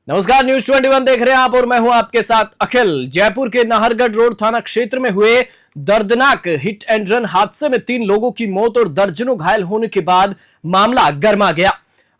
नमस्कार, न्यूज 21 देख रहे हैं आप और मैं हूं आपके साथ अखिल। जयपुर के नाहरगढ़ रोड थाना क्षेत्र में हुए दर्दनाक हिट एंड रन हादसे में 3 लोगों की मौत और दर्जनों घायल होने के बाद मामला गर्मा गया।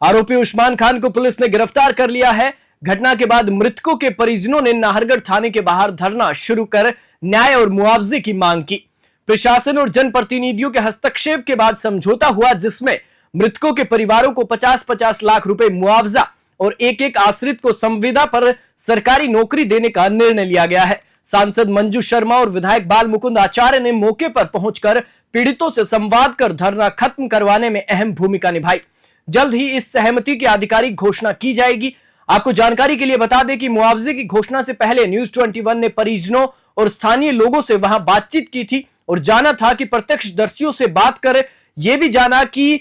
आरोपी उस्मान खान को पुलिस ने गिरफ्तार कर लिया है। घटना के बाद मृतकों के परिजनों ने नाहरगढ़ थाने के बाहर धरना शुरू कर न्याय और मुआवजे की मांग की। प्रशासन और जनप्रतिनिधियों के हस्तक्षेप के बाद समझौता हुआ, जिसमें मृतकों के परिवारों को 50-50 लाख रुपए मुआवजा और एक आश्रित को संविदा पर सरकारी नौकरी देने का निर्णय लिया गया है। सांसद मंजू शर्मा और विधायक बाल मुकुंद आचार्य ने मौके पर पहुंचकर पीड़ितों से संवाद कर धरना खत्म करवाने में अहम भूमिका निभाई। जल्द ही इस सहमति की आधिकारिक घोषणा की जाएगी। आपको जानकारी के लिए बता दें कि मुआवजे की घोषणा से पहले न्यूज 21 ने परिजनों और स्थानीय लोगों से वहां बातचीत की थी और जाना था कि प्रत्यक्षदर्शियों से बात कर यह भी जाना कि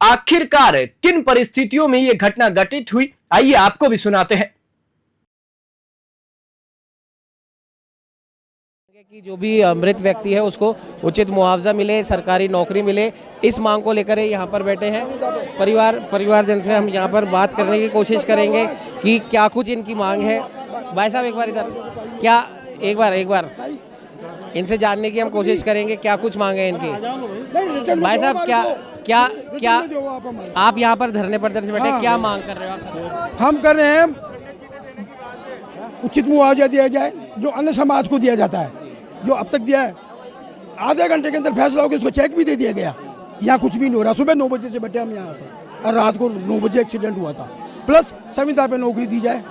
आखिरकार किन परिस्थितियों में यह घटना घटित हुई। आइए आपको भी सुनाते हैं कि जो भी मृत व्यक्ति है उसको उचित मुआवजा मिले, सरकारी नौकरी मिले, इस मांग को लेकर यहाँ पर बैठे हैं। परिवारजन से हम यहाँ पर बात करने की कोशिश करेंगे कि क्या कुछ इनकी मांग है। भाई साहब एक बार इधर, क्या एक बार इनसे जानने की हम कोशिश करेंगे क्या कुछ मांग है इनकी। भाई साहब क्या आप यहाँ पर धरने पर बैठे, क्या मांग कर रहे हो आप सरकार से? हम कर रहे हैं उचित मुआवजा दिया जाए जो अन्य समाज को दिया जाता है, जो अब तक दिया है। आधे घंटे के अंदर फैसला हो गया, उसको चेक भी दे दिया गया। यहाँ कुछ भी नहीं हो रहा। सुबह 9 बजे से बैठे हम यहाँ पर और रात को 9 बजे एक्सीडेंट हुआ था। प्लस संविदा पे नौकरी दी जाए,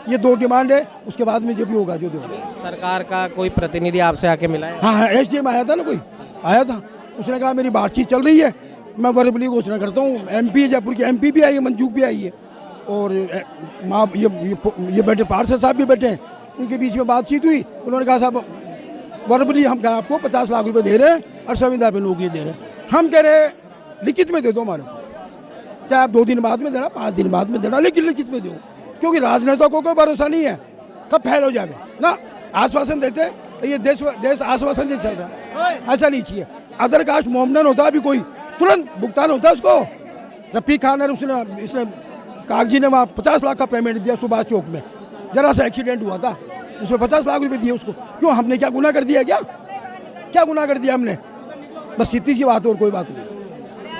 ये 2 डिमांड है। उसके बाद में जो भी होगा जो भी होगा। सरकार का कोई प्रतिनिधि आपसे आके मिला है? हाँ, SDM आया था ना, कोई आया था। उसने कहा मेरी बातचीत चल रही है, मैं वर्बली घोषणा करता हूँ। MP जयपुर की MP भी आई है, मंजूक भी आई है और ये बैठे पार्षद साहब भी बैठे हैं। उनके बीच में बातचीत हुई। उन्होंने कहा साहब वर्बली हम आपको 50 लाख रुपए दे रहे हैं और संविदा पे नौकरी दे रहे हैं। हम कह रहे हैं लिखित में दे दो हमारे को, चाहे आप 2 दिन बाद में देना, 5 दिन बाद में देना, लेकिन लिखित में दो। क्योंकि राजनेता को कोई भरोसा नहीं है कब फैल हो जाए ना। आश्वासन देते ये देश आश्वासन से चल रहा है, ऐसा नहीं चाहिए। अदर कास्ट मोमडन होता अभी कोई तुरंत भुगतान होता है उसको। रफीक खान है, इसने कागजी ने वहाँ 50 लाख का पेमेंट दिया सुभाष चौक में। जरा सा एक्सीडेंट हुआ था, उसमें 50 लाख रुपए दिए उसको। क्यों, हमने क्या गुनाह कर दिया? क्या गुनाह कर दिया हमने? बस इतनी सी बात, और कोई बात नहीं।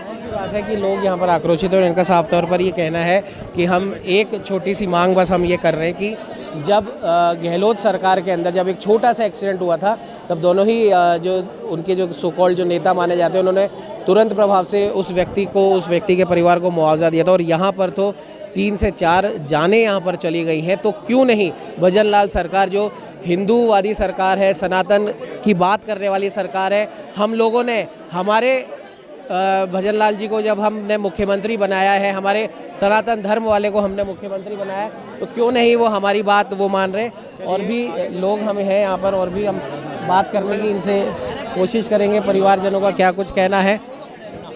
ऐसी बात है कि लोग यहाँ पर आक्रोशित और इनका साफ तौर पर ये कहना है कि हम एक छोटी सी मांग बस हम ये कर रहे हैं कि जब गहलोत सरकार के अंदर जब एक छोटा सा एक्सीडेंट हुआ था, तब दोनों ही जो उनके जो सो कॉल्ड जो नेता माने जाते हैं, उन्होंने तुरंत प्रभाव से उस व्यक्ति के परिवार को मुआवजा दिया था। और यहाँ पर तो 3 से 4 जानें यहाँ पर चली गई हैं। तो क्यों नहीं भजनलाल सरकार, जो हिंदूवादी सरकार है, सनातन की बात करने वाली सरकार है, हम लोगों ने हमारे भजनलाल जी को जब हमने मुख्यमंत्री बनाया है, हमारे सनातन धर्म वाले को हमने मुख्यमंत्री बनाया है, तो क्यों नहीं वो हमारी बात वो मान रहे। और भी लोग हमें हैं यहाँ पर, और भी हम बात करने की इनसे कोशिश करेंगे, परिवारजनों का क्या कुछ कहना है।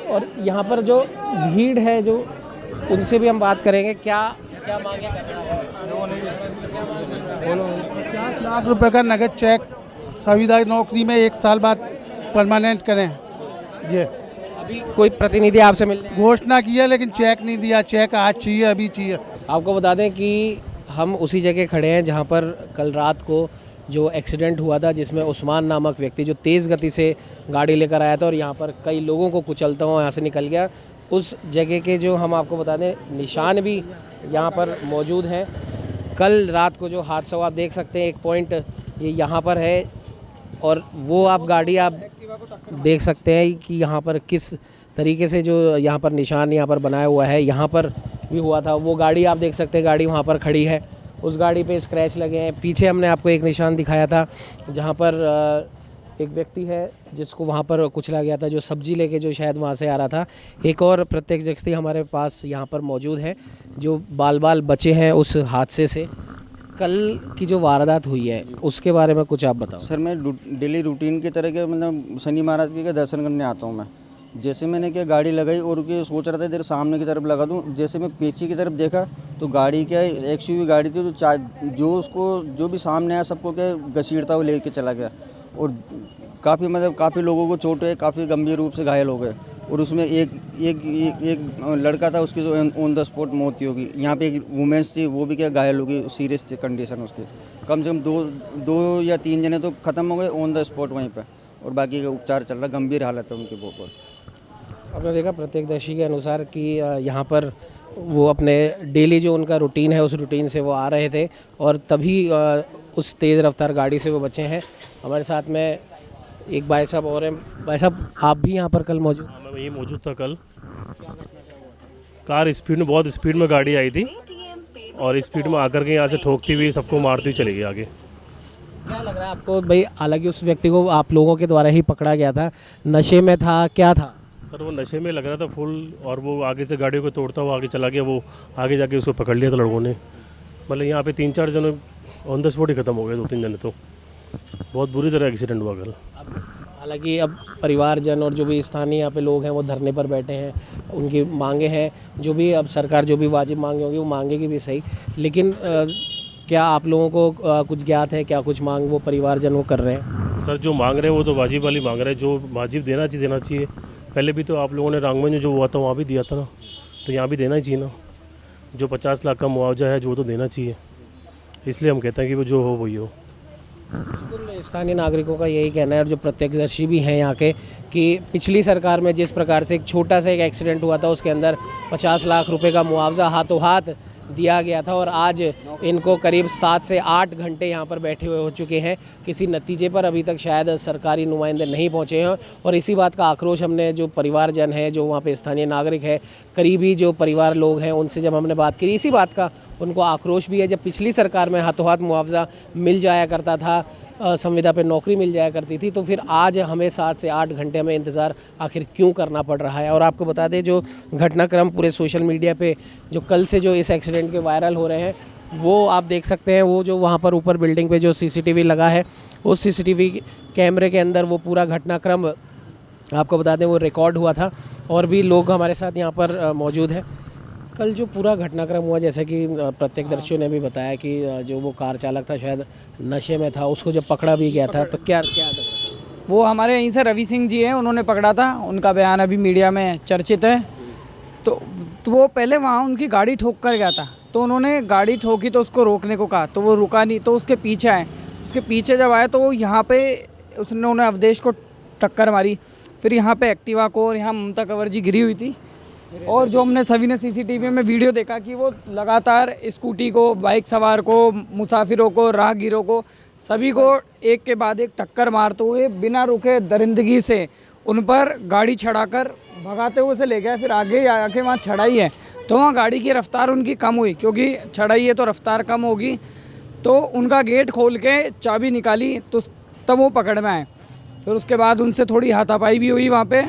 और यहाँ पर जो भीड़ है, जो उनसे भी हम बात करेंगे क्या मांगे कर रहा है। 50 लाख रुपए का नगद चेक संविदा नौकरी में 1 साल बाद परमानेंट करें। ये अभी कोई प्रतिनिधि आपसे मिलने घोषणा की है, लेकिन चेक नहीं दिया। चेक आज चाहिए, अभी चाहिए। आपको बता दें कि हम उसी जगह खड़े हैं जहां पर कल रात को जो एक्सीडेंट हुआ था, जिसमें उस्मान नामक व्यक्ति जो तेज़ गति से गाड़ी लेकर आया था और यहां पर कई लोगों को कुचलता हुआ यहाँ से निकल गया। उस जगह के जो हम आपको बता दें निशान भी यहाँ पर मौजूद हैं। कल रात को जो हादसा हुआ, आप देख सकते हैं, एक पॉइंट ये यहाँ पर है और वो आप गाड़ी आप देख सकते हैं कि यहाँ पर किस तरीके से जो यहाँ पर निशान यहाँ पर बनाया हुआ है। यहाँ पर भी हुआ था, वो गाड़ी आप देख सकते हैं, गाड़ी वहाँ पर खड़ी है, उस गाड़ी पे स्क्रैच लगे हैं। पीछे हमने आपको एक निशान दिखाया था जहाँ पर एक व्यक्ति है जिसको वहाँ पर कुचला गया था, जो सब्जी लेके जो शायद वहाँ से आ रहा था। एक और प्रत्यक्षदर्शी हमारे पास यहाँ पर मौजूद है जो बाल बचे हैं उस हादसे से। कल की जो वारदात हुई है उसके बारे में कुछ आप बताओ। सर, मैं डेली रूटीन की तरह के मतलब शनि महाराज के दर्शन करने आता हूँ मैं। जैसे मैंने क्या गाड़ी लगाई और ये सोच रहा था इधर सामने की तरफ लगा दूँ, जैसे मैं पीछे की तरफ देखा तो गाड़ी क्या XUV गाड़ी थी, तो जो उसको जो भी सामने आया सबको क्या घसीटता हुआ लेके चला गया और काफ़ी लोगों को चोट है, काफ़ी गंभीर रूप से घायल हो गए। और उसमें एक लड़का था, उसकी जो ऑन द स्पॉट मौत ही होगी। यहाँ पे एक वुमेंस थी, वो भी क्या घायल होगी, सीरियस थी कंडीशन उसकी। कम से कम दो या 3 जने तो ख़त्म हो गए ऑन द स्पॉट वहीं पे, और बाकी का उपचार चल रहा, गंभीर हालत है उनकी बहुत। आपने देखा प्रत्यक्षदर्शी के अनुसार कि यहाँ पर वो अपने डेली जो उनका रूटीन है उस रूटीन से वो आ रहे थे और तभी उस तेज़ रफ्तार गाड़ी से वो बचे हैं। हमारे साथ में एक भाई साहब और हैं। भाई साहब, आप भी यहाँ पर कल मौजूद? हाँ, मैं यही मौजूद था कल। कार स्पीड में, बहुत स्पीड में गाड़ी आई थी और स्पीड में आकर के यहाँ से ठोकती हुई सबको मारती हुई चली गई आगे। क्या लग रहा है आपको भाई? हालांकि उस व्यक्ति को आप लोगों के द्वारा ही पकड़ा गया था, नशे में था, क्या था? सर वो नशे में लग रहा था फुल, और वो आगे से गाड़ी को तोड़ता हुआ आगे चला गया। वो आगे जाके उसको पकड़ लिया था लड़कों ने। मतलब यहाँ पे 3-4 जने ऑन द स्पॉट ही ख़त्म हो गए, 2-3 जने तो। बहुत बुरी तरह एक्सीडेंट हुआ कल। हालांकि अब परिवारजन और जो भी स्थानीय यहाँ पे लोग हैं वो धरने पर बैठे हैं, उनकी मांगे हैं, जो भी अब सरकार जो भी वाजिब मांगे होंगी वो मांगेगी भी सही, लेकिन क्या आप लोगों को कुछ ज्ञात है, क्या कुछ मांग वो परिवारजन वो कर रहे हैं? सर जो मांग रहे हैं वो तो वाजिब वाली मांग रहे हैं, जो वाजिब देना चाहिए। पहले भी तो आप लोगों ने रांगमन में जो हुआ था वहाँ भी दिया था ना, तो यहाँ भी देना ही चाहिए ना। जो 50 लाख का मुआवजा है जो तो देना चाहिए, इसलिए हम कहते हैं कि वो जो हो वही हो। बिल्कुल, स्थानीय नागरिकों का यही कहना है और जो प्रत्यक्षदर्शी भी हैं यहाँ के, कि पिछली सरकार में जिस प्रकार से एक छोटा सा एक एक्सीडेंट हुआ था उसके अंदर 50 लाख रुपए का मुआवजा हाथों हाथ दिया गया था और आज इनको करीब 7 से 8 घंटे यहाँ पर बैठे हुए हो चुके हैं। किसी नतीजे पर अभी तक शायद सरकारी नुमाइंदे नहीं पहुँचे हैं और इसी बात का आक्रोश हमने, जो परिवारजन है, जो वहाँ पे स्थानीय नागरिक है, करीबी जो परिवार लोग हैं, उनसे जब हमने बात की, इसी बात का उनको आक्रोश भी है। जब पिछली सरकार में हाथों हाथ मुआवजा मिल जाया करता था, संविदा पे नौकरी मिल जाया करती थी, तो फिर आज हमें 7 से 8 घंटे हमें इंतज़ार आखिर क्यों करना पड़ रहा है। और आपको बता दें, जो घटनाक्रम पूरे सोशल मीडिया पे जो कल से जो इस एक्सीडेंट के वायरल हो रहे हैं, वो आप देख सकते हैं। वो जो वहाँ पर ऊपर बिल्डिंग पे जो CCTV लगा है, उस CCTV कैमरे के अंदर वो पूरा घटनाक्रम आपको बता दें वो रिकॉर्ड हुआ था। और भी लोग हमारे साथ यहाँ पर मौजूद हैं। कल जो पूरा घटनाक्रम हुआ, जैसे कि प्रत्यक्षदर्शियों ने भी बताया कि जो वो कार चालक था शायद नशे में था, उसको जब पकड़ा भी गया था, तो क्या लग रहा है? वो हमारे यहीं से रवि सिंह जी हैं, उन्होंने पकड़ा था। उनका बयान अभी मीडिया में चर्चित है। तो वो पहले वहाँ उनकी गाड़ी ठोक कर गया था, तो उन्होंने गाड़ी ठोकी तो उसको रोकने को कहा, तो वो रुका नहीं, तो उसके पीछे आए। उसके पीछे जब आए तो वो यहाँ पे उन्होंने अवधेश को टक्कर मारी। फिर यहाँ पे एक्टिवा को, और यहाँ ममता कंवर जी गिरी हुई थी। और जो हमने सभी ने CCTV में वीडियो देखा कि वो लगातार स्कूटी को, बाइक सवार को, मुसाफिरों को, राहगीरों को, सभी को एक के बाद एक टक्कर मारते हुए बिना रुके दरिंदगी से उन पर गाड़ी चढ़ाकर भगाते हुए से ले गया। फिर आगे आके वहाँ चढ़ाई है, तो वहाँ गाड़ी की रफ्तार उनकी कम हुई, क्योंकि चढ़ाई है तो रफ्तार कम होगी। तो उनका गेट खोल के चाबी निकाली, तो तब वो पकड़ में आए। फिर उसके बाद उनसे थोड़ी हाथापाई भी हुई वहाँ पे,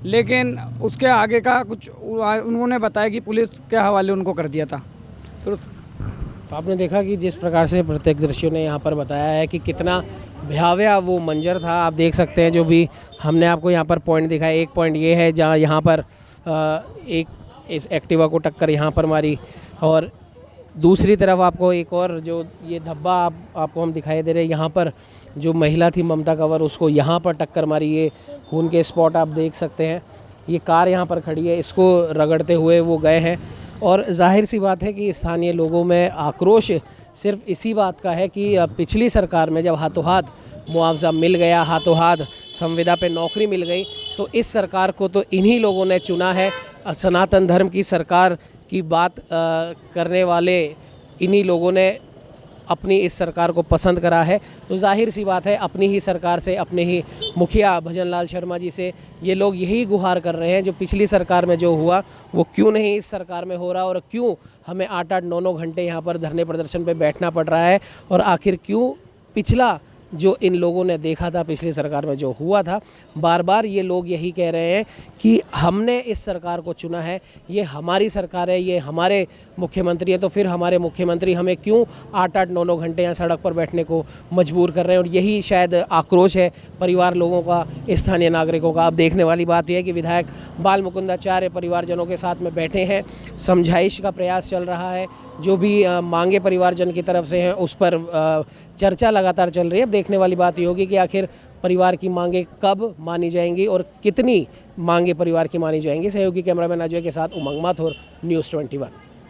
लेकिन उसके आगे का कुछ उन्होंने बताया कि पुलिस के हवाले उनको कर दिया था। फिर तो आपने देखा कि जिस प्रकार से प्रत्यक्षदर्शियों ने यहाँ पर बताया है कि कितना भयावह वो मंजर था। आप देख सकते हैं, जो भी हमने आपको यहाँ पर पॉइंट दिखाया, एक पॉइंट ये है जहाँ यहाँ पर एक इस एक्टिवा को टक्कर यहाँ पर मारी, और दूसरी तरफ आपको एक और जो ये धब्बा आपको हम दिखाई दे रहे हैं, यहाँ पर जो महिला थी ममता कंवर, उसको यहाँ पर टक्कर मारी। ये खून के स्पॉट आप देख सकते हैं। ये कार यहाँ पर खड़ी है, इसको रगड़ते हुए वो गए हैं। और जाहिर सी बात है कि स्थानीय लोगों में आक्रोश सिर्फ इसी बात का है कि पिछली सरकार में जब हाथों हाथ मुआवजा मिल गया, हाथों हाथ संविदा पे नौकरी मिल गई, तो इस सरकार को तो इन्हीं लोगों ने चुना है। सनातन धर्म की सरकार की बात करने वाले इन्हीं लोगों ने अपनी इस सरकार को पसंद करा है। तो जाहिर सी बात है, अपनी ही सरकार से, अपने ही मुखिया भजन लाल शर्मा जी से ये लोग यही गुहार कर रहे हैं, जो पिछली सरकार में जो हुआ वो क्यों नहीं इस सरकार में हो रहा, और क्यों हमें 8-8, 9-9 घंटे यहाँ पर धरने प्रदर्शन पे बैठना पड़ रहा है, और आखिर क्यों पिछला जो इन लोगों ने देखा था पिछली सरकार में जो हुआ था, बार बार ये लोग यही कह रहे हैं कि हमने इस सरकार को चुना है, ये हमारी सरकार है, ये हमारे मुख्यमंत्री हैं, तो फिर हमारे मुख्यमंत्री हमें क्यों 8-8, 9-9 घंटे यहाँ सड़क पर बैठने को मजबूर कर रहे हैं। और यही शायद आक्रोश है परिवार लोगों का, स्थानीय नागरिकों का। अब देखने वाली बात यह है कि विधायक बाल मुकुंदाचार्य परिवारजनों के साथ में बैठे हैं, समझाइश का प्रयास चल रहा है, जो भी मांगे परिवारजन की तरफ से हैं उस पर चर्चा लगातार चल रही है। अब देखने वाली बात ये होगी कि आखिर परिवार की मांगें कब मानी जाएंगी और कितनी मांगें परिवार की मानी जाएंगी। सहयोगी कैमरामैन अजय के साथ उमंग माथुर, न्यूज़ 21।